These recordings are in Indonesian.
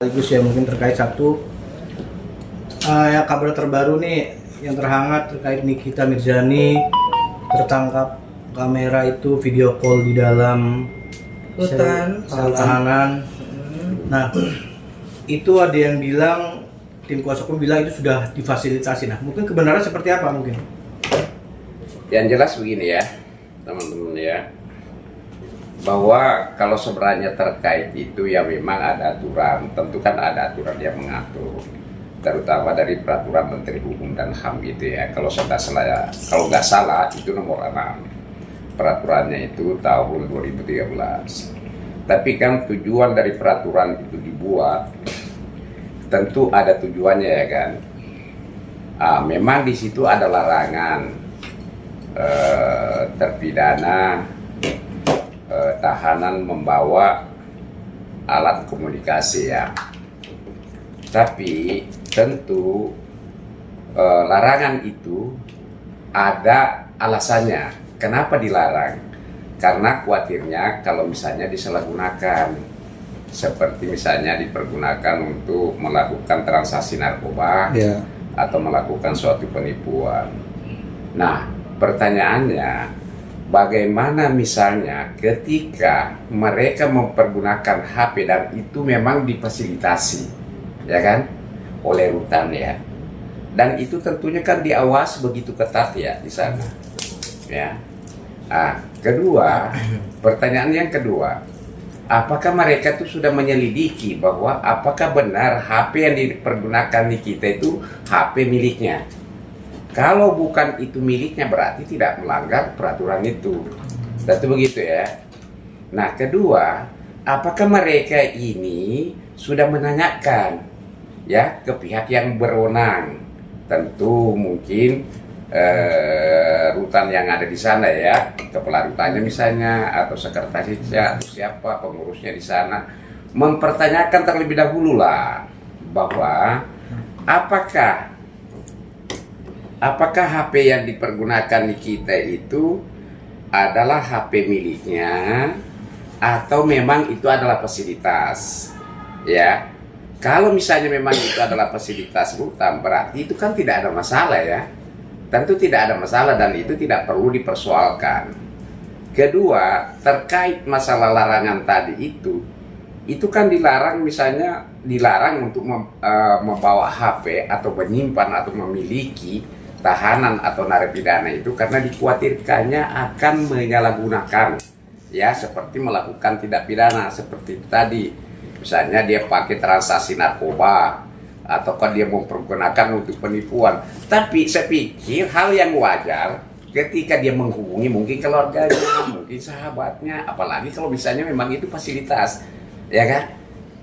Sekaligus ya mungkin terkait satu ya kabar terbaru nih yang terhangat terkait Nikita Mirzani tertangkap kamera itu video call di dalam Rutan tahanan. Nah itu ada yang bilang, tim kuasa hukum bilang itu sudah difasilitasi. Nah mungkin kebenaran seperti apa mungkin? Yang jelas begini ya teman-teman ya, bahwa kalau sebenarnya terkait itu ya memang ada aturan, tentu kan ada aturan yang mengatur, terutama dari peraturan Menteri Hukum dan HAM itu ya. Kalau nggak salah itu nomor 6 peraturannya itu tahun 2013. Tapi kan tujuan dari peraturan itu dibuat tentu ada tujuannya ya kan. Memang di situ ada larangan terpidana tahanan membawa alat komunikasi ya. Tapi tentu larangan itu ada alasannya. Kenapa dilarang? Karena khawatirnya kalau misalnya disalahgunakan, seperti misalnya dipergunakan untuk melakukan transaksi narkoba atau melakukan suatu penipuan. Nah, pertanyaannya, bagaimana misalnya ketika mereka mempergunakan HP dan itu memang difasilitasi, ya kan, oleh rutan ya, dan itu tentunya kan diawasi begitu ketat ya di sana, ya. Nah, kedua, pertanyaan yang kedua, apakah mereka itu sudah menyelidiki bahwa apakah benar HP yang dipergunakan Nikita itu HP miliknya? Kalau bukan itu miliknya berarti tidak melanggar peraturan itu. Tentu begitu ya. Nah kedua, apakah mereka ini sudah menanyakan ya ke pihak yang berwenang? Tentu mungkin rutan yang ada di sana ya, kepala rutannya misalnya atau sekretarisnya atau siapa pengurusnya di sana, mempertanyakan terlebih dahulu lah bahwa apakah HP yang dipergunakan Nikita itu adalah HP miliknya atau memang itu adalah fasilitas, ya. Kalau misalnya memang itu adalah fasilitas rutan, berarti itu kan tidak ada masalah ya. Tentu tidak ada masalah dan itu tidak perlu dipersoalkan. Kedua, terkait masalah larangan tadi itu kan dilarang, misalnya dilarang untuk membawa HP atau menyimpan atau memiliki tahanan atau narapidana itu karena dikhawatirkannya akan menyalahgunakan ya, seperti melakukan tindak pidana seperti itu tadi, misalnya dia pakai transaksi narkoba ataukah dia mempergunakan untuk penipuan. Tapi saya pikir hal yang wajar ketika dia menghubungi mungkin keluarganya, mungkin sahabatnya, apalagi kalau misalnya memang itu fasilitas, ya kan?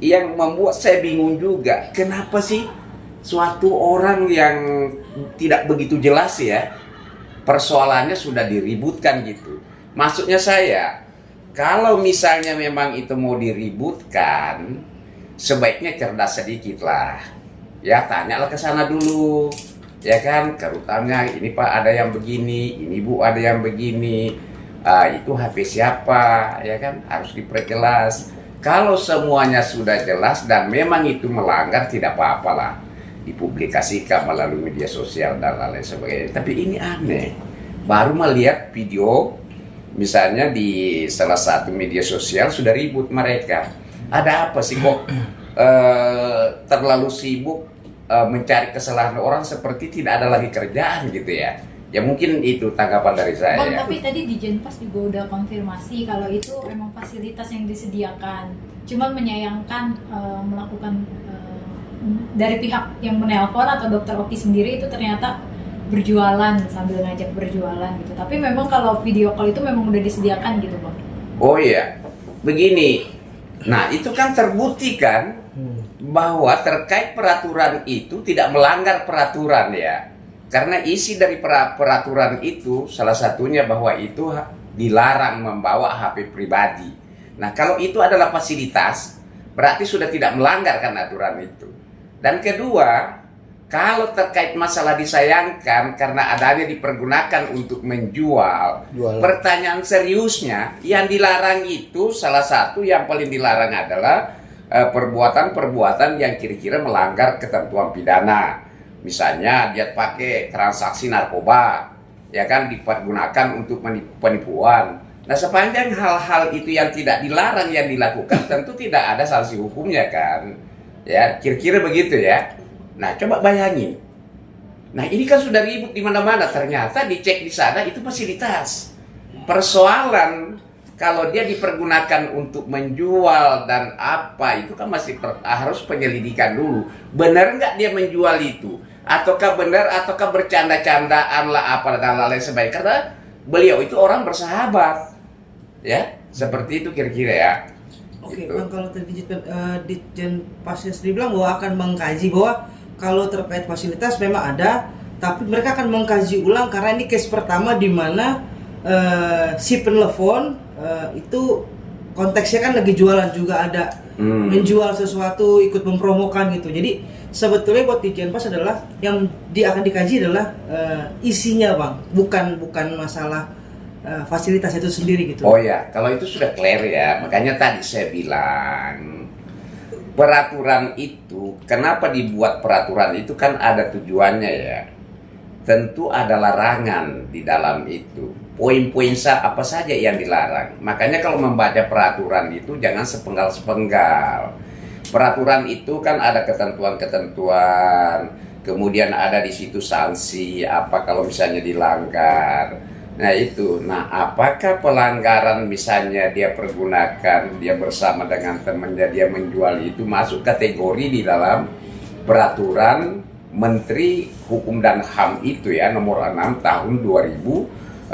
Yang membuat saya bingung juga, kenapa sih suatu orang yang tidak begitu jelas ya, persoalannya sudah diributkan gitu. Maksudnya saya, kalau misalnya memang itu mau diributkan, sebaiknya cerdas sedikit lah. Ya, tanyalah ke sana dulu. Ya kan, ke rutannya, ini Pak ada yang begini, ini Bu ada yang begini. Itu HP siapa, ya kan? Harus diperjelas. Kalau semuanya sudah jelas dan memang itu melanggar, tidak apa-apalah dipublikasikan melalui media sosial dan lain sebagainya. Tapi ini aneh, baru melihat video misalnya di salah satu media sosial sudah ribut mereka. Ada apa sih kok terlalu sibuk mencari kesalahan orang seperti tidak ada lagi kerjaan gitu ya. Ya mungkin itu tanggapan dari saya. Bang, tapi tadi di Jenpas juga udah konfirmasi kalau itu memang fasilitas yang disediakan. Cuma menyayangkan melakukan dari pihak yang menelpon atau dokter Oki sendiri itu ternyata berjualan sambil ngajak berjualan gitu. Tapi memang kalau video call itu memang udah disediakan gitu Bang. Oh iya, begini. Nah itu kan terbukti kan bahwa terkait peraturan itu tidak melanggar peraturan ya. Karena isi dari peraturan itu salah satunya bahwa itu dilarang membawa HP pribadi. Nah kalau itu adalah fasilitas, berarti sudah tidak melanggar kan aturan itu. Dan kedua, kalau terkait masalah disayangkan karena adanya dipergunakan untuk menjual, pertanyaan seriusnya yang dilarang itu salah satu yang paling dilarang adalah perbuatan-perbuatan yang kira-kira melanggar ketentuan pidana. Misalnya dia pakai transaksi narkoba, ya kan, dipergunakan untuk penipuan. Nah, sepanjang hal-hal itu yang tidak dilarang yang dilakukan, tentu tidak ada sanksi hukumnya kan. Ya, kira-kira begitu ya. Nah, coba bayangin. Nah, ini kan sudah ribut di mana-mana, ternyata dicek di sana itu fasilitas. Persoalan kalau dia dipergunakan untuk menjual dan apa, itu kan masih harus penyelidikan dulu. Benar nggak dia menjual itu? Ataukah benar, ataukah bercanda-candaan lah apa dan lain sebagainya. Karena beliau itu orang bersahabat. Ya, seperti itu kira-kira ya. Oke, Gitu. Bang, kalau tadi Ditjen Pasien sendiri bilang bahwa akan mengkaji bahwa kalau terkait fasilitas memang ada, tapi mereka akan mengkaji ulang karena ini case pertama di mana si penelpon itu konteksnya kan lagi jualan juga ada menjual sesuatu, ikut mempromokan gitu. Jadi sebetulnya buat Ditjen Pas adalah yang akan dikaji adalah isinya, Bang, bukan masalah fasilitas itu sendiri gitu. Oh ya, kalau itu sudah clear ya. Makanya tadi saya bilang peraturan itu, kenapa dibuat peraturan itu kan ada tujuannya ya. Tentu ada larangan di dalam itu. Poin-poin apa saja yang dilarang. Makanya kalau membaca peraturan itu jangan sepenggal-sepenggal. Peraturan itu kan ada ketentuan-ketentuan, kemudian ada di situ sanksi apa kalau misalnya dilanggar. Nah itu, nah apakah pelanggaran misalnya dia pergunakan, dia bersama dengan temannya dia menjual itu masuk kategori di dalam peraturan Menteri Hukum dan HAM itu ya nomor 6 tahun 2013.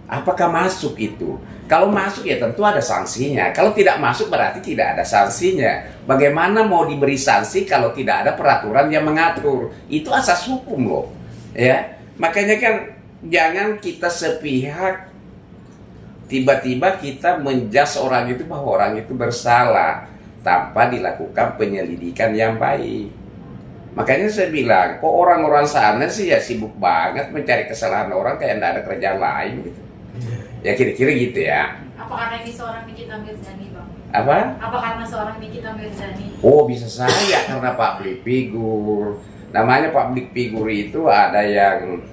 Apakah masuk itu? Kalau masuk ya tentu ada sanksinya. Kalau tidak masuk berarti tidak ada sanksinya. Bagaimana mau diberi sanksi kalau tidak ada peraturan yang mengatur? Itu asas hukum loh. Ya, makanya kan jangan kita sepihak tiba-tiba kita menjas orang itu bahwa orang itu bersalah tanpa dilakukan penyelidikan yang baik. Makanya saya bilang, kok orang-orang sana sih ya sibuk banget mencari kesalahan orang kayak tidak ada kerjaan lain gitu. Ya kira-kira gitu ya. Apa karena ini seorang Nikita Mirzani, Bang? Apa? Apa karena seorang Nikita Mirzani? Oh bisa saja karena public figure. Namanya public figure itu ada yang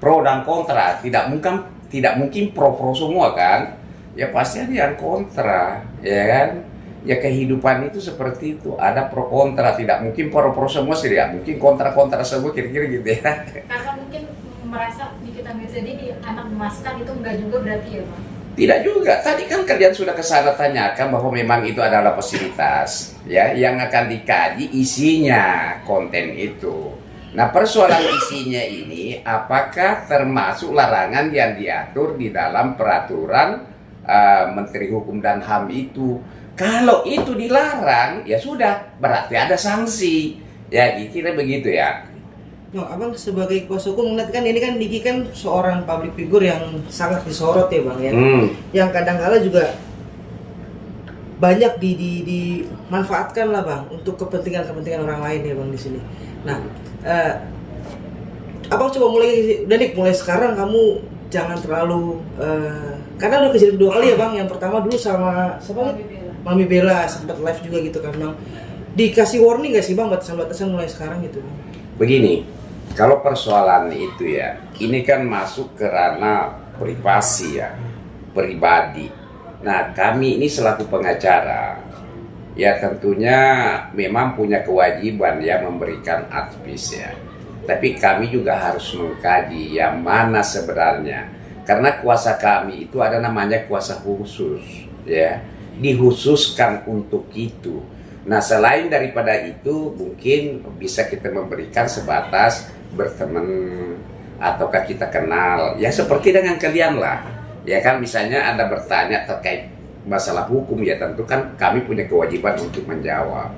pro dan kontra. Tidak mungkin pro semua kan. Ya pasti ada yang kontra, ya kan. Ya kehidupan itu seperti itu, ada pro kontra, tidak mungkin pro semua sih, ya mungkin kontra semua kira-kira gitu ya. Karena mungkin merasa Nikita Mirzani di anak emaskan itu enggak juga berarti ya, Bang? Tidak juga, tadi kan kalian sudah kesana tanyakan bahwa memang itu adalah fasilitas ya, yang akan dikaji isinya konten itu. Nah persoalan isinya ini apakah termasuk larangan yang diatur di dalam peraturan Menteri Hukum dan HAM itu? Kalau itu dilarang, ya sudah, berarti ada sanksi. Ya, kira begitu ya. No, Abang sebagai kuasa hukum melihat kan ini kan Niki kan seorang public figure yang sangat disorot ya, Bang ya. Yang kadang-kala juga banyak dimanfaatkan lah, Bang, untuk kepentingan orang lain ya, Bang, di sini. Nah, Abang coba mulai sekarang kamu jangan terlalu karena udah kejadian 2 kali ya, Bang. Yang pertama dulu sama siapa? Mami Bella sempat live juga gitu kan, Bang. Dikasih warning gak sih, Bang, batasan-batasan mulai sekarang gitu, Bang? Begini, kalau persoalan itu ya, ini kan masuk ke ranah privasi ya, pribadi. Nah, kami ini selaku pengacara, ya tentunya memang punya kewajiban ya memberikan advice ya. Tapi kami juga harus mengkaji yang mana sebenarnya. Karena kuasa kami itu ada namanya kuasa khusus ya. Dikhususkan untuk itu. Nah selain daripada itu mungkin bisa kita memberikan sebatas berteman ataukah kita kenal ya seperti dengan kalian lah ya kan, misalnya Anda bertanya terkait masalah hukum ya tentu kan kami punya kewajiban untuk menjawab.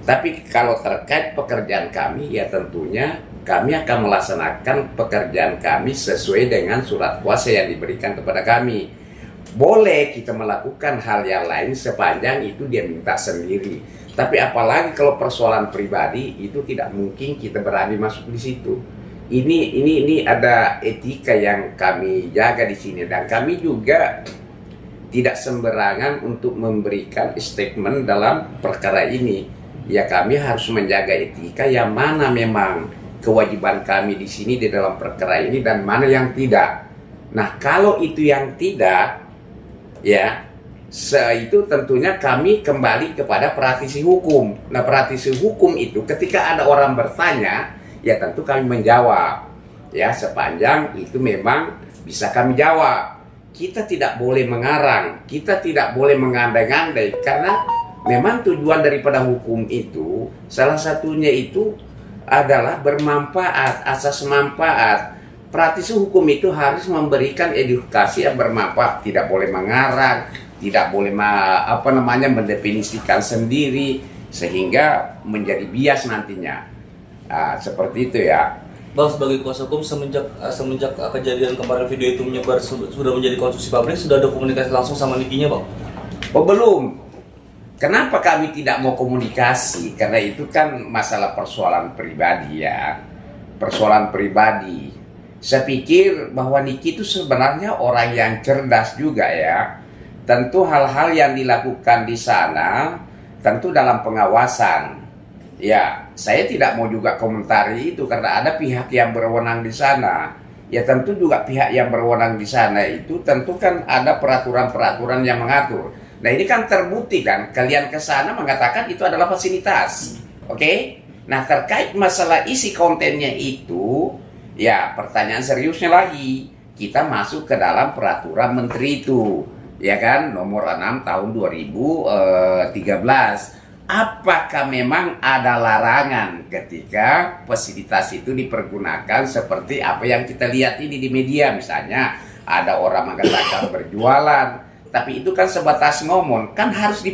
Tapi kalau terkait pekerjaan kami ya tentunya kami akan melaksanakan pekerjaan kami sesuai dengan surat kuasa yang diberikan kepada kami. Boleh kita melakukan hal yang lain sepanjang itu dia minta sendiri. Tapi apalagi kalau persoalan pribadi itu tidak mungkin kita berani masuk di situ. Ini ada etika yang kami jaga di sini dan kami juga tidak sembarangan untuk memberikan statement dalam perkara ini. Ya kami harus menjaga etika yang mana memang kewajiban kami di sini di dalam perkara ini dan mana yang tidak. Nah kalau itu yang tidak, ya itu tentunya kami kembali kepada praktisi hukum. Nah praktisi hukum itu ketika ada orang bertanya, ya tentu kami menjawab. Ya sepanjang itu memang bisa kami jawab. Kita tidak boleh mengarang, kita tidak boleh mengandai-andai, karena memang tujuan daripada hukum itu salah satunya itu adalah bermanfaat, asas manfaat. Praktisi hukum itu harus memberikan edukasi yang bermanfaat, tidak boleh mengarang, tidak boleh mendefinisikan sendiri sehingga menjadi bias nantinya. Nah, seperti itu ya. Bang, sebagai kuasa hukum semenjak kejadian kemarin video itu menyebar sudah menjadi konsumsi publik, sudah ada komunikasi langsung sama Nikinya, Bang? Oh belum. Kenapa kami tidak mau komunikasi? Karena itu kan masalah persoalan pribadi ya. Persoalan pribadi. Saya pikir bahwa Niki itu sebenarnya orang yang cerdas juga ya. Tentu hal-hal yang dilakukan di sana tentu dalam pengawasan. Ya, saya tidak mau juga komentari itu karena ada pihak yang berwenang di sana. Ya tentu juga pihak yang berwenang di sana itu tentu kan ada peraturan-peraturan yang mengatur. Nah ini kan terbukti kan, kalian ke sana mengatakan itu adalah fasilitas. Oke? Nah terkait masalah isi kontennya itu, ya pertanyaan seriusnya lagi, kita masuk ke dalam peraturan menteri itu, ya kan, nomor 6 tahun 2013. Apakah memang ada larangan ketika fasilitas itu dipergunakan seperti apa yang kita lihat ini di media, misalnya ada orang mengatakan berjualan, tapi itu kan sebatas ngomong, kan harus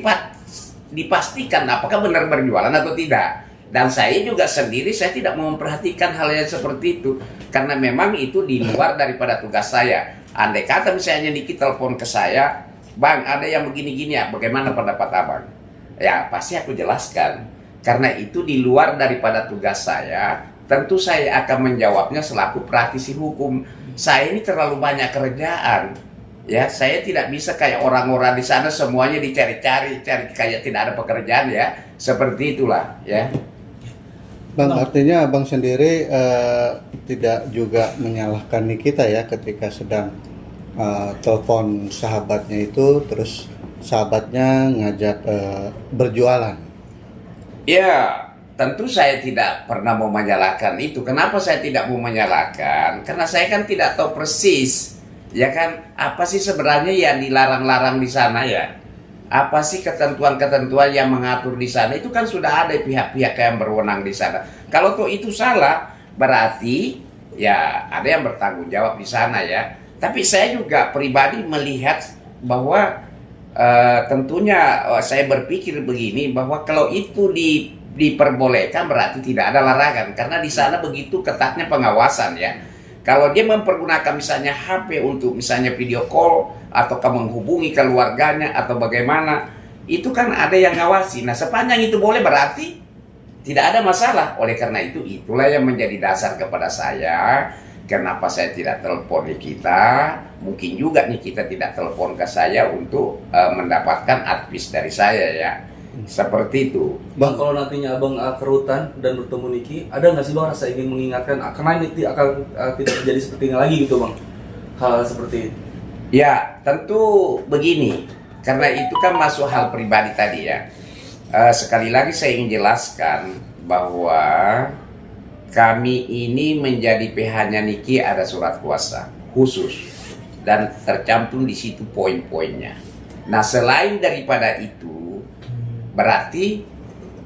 dipastikan apakah benar berjualan atau tidak. Dan saya juga sendiri saya tidak mau memperhatikan hal yang seperti itu karena memang itu di luar daripada tugas saya. Andai kata misalnya Niki telepon ke saya, Bang ada yang begini-gini ya, bagaimana pendapat Abang? Ya pasti aku jelaskan, karena itu di luar daripada tugas saya. Tentu saya akan menjawabnya selaku praktisi hukum. Saya ini terlalu banyak kerjaan, ya saya tidak bisa kayak orang-orang di sana semuanya dicari-cari kayak tidak ada pekerjaan ya, seperti itulah ya. Bang, artinya Abang sendiri tidak juga menyalahkan Nikita ya ketika sedang telepon sahabatnya itu, terus sahabatnya ngajak berjualan. Ya, tentu saya tidak pernah mau menyalahkan itu. Kenapa saya tidak mau menyalahkan? Karena saya kan tidak tahu persis, ya kan, apa sih sebenarnya yang dilarang-larang di sana ya? Apa sih ketentuan-ketentuan yang mengatur di sana? Itu kan sudah ada pihak-pihak yang berwenang di sana. Kalau tuh itu salah, berarti ya ada yang bertanggung jawab di sana ya. Tapi saya juga pribadi melihat bahwa tentunya saya berpikir begini, bahwa kalau itu diperbolehkan berarti tidak ada larangan, karena di sana begitu ketatnya pengawasan ya. Kalau dia mempergunakan misalnya HP untuk misalnya video call atau menghubungi keluarganya atau bagaimana, itu kan ada yang ngawasi. Nah sepanjang itu boleh berarti tidak ada masalah. Oleh karena itu itulah yang menjadi dasar kepada saya. Kenapa saya tidak telepon Nikita? Mungkin juga Nikita tidak telepon ke saya untuk mendapatkan advice dari saya ya. Seperti itu. Bang, kalau nantinya Abang ke rutan dan bertemu Niki, ada nggak sih Bang rasa ingin mengingatkan karena ini akan tidak terjadi seperti ini lagi gitu Bang? Hal seperti itu. Ya, tentu begini. Karena itu kan masuk hal pribadi tadi ya. Sekali lagi saya ingin jelaskan bahwa kami ini menjadi PH-nya Niki ada surat kuasa khusus dan tercantum di situ poin-poinnya. Nah, selain daripada itu, berarti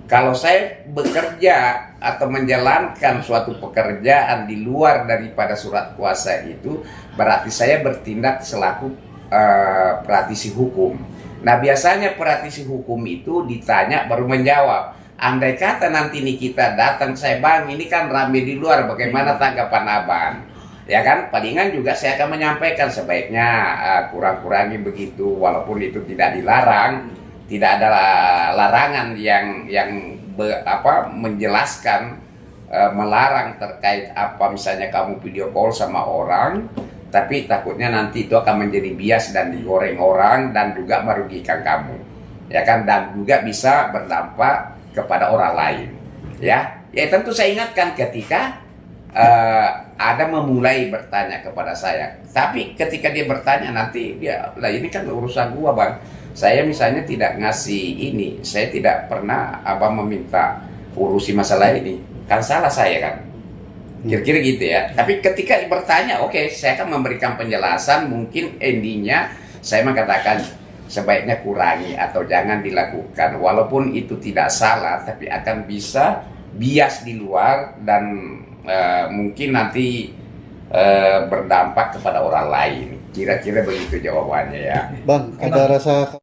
kalau saya bekerja atau menjalankan suatu pekerjaan di luar daripada surat kuasa itu, berarti saya bertindak selaku praktisi hukum. Nah, biasanya praktisi hukum itu ditanya baru menjawab. Andai kata nanti Nikita datang, saya Bang ini kan rame di luar, bagaimana tanggapan Abang? Ya kan, palingan juga saya akan menyampaikan sebaiknya kurang-kurangi begitu, walaupun itu tidak dilarang, tidak ada larangan yang menjelaskan melarang terkait apa misalnya kamu video call sama orang, tapi takutnya nanti itu akan menjadi bias dan digoreng orang dan juga merugikan kamu, ya kan, dan juga bisa berdampak kepada orang lain, ya. Ya tentu saya ingatkan ketika ada memulai bertanya kepada saya, tapi ketika dia bertanya nanti dia lah, ini kan urusan gua bang, saya misalnya tidak ngasih ini, saya tidak pernah abang meminta urusi masalah ini, kan salah saya kan, kira-kira gitu ya. Tapi ketika bertanya, oke, saya akan memberikan penjelasan, mungkin endingnya saya mengatakan sebaiknya kurangi atau jangan dilakukan, walaupun itu tidak salah, tapi akan bisa bias di luar dan mungkin nanti berdampak kepada orang lain. Kira-kira begitu jawabannya ya. Bang, ada rasa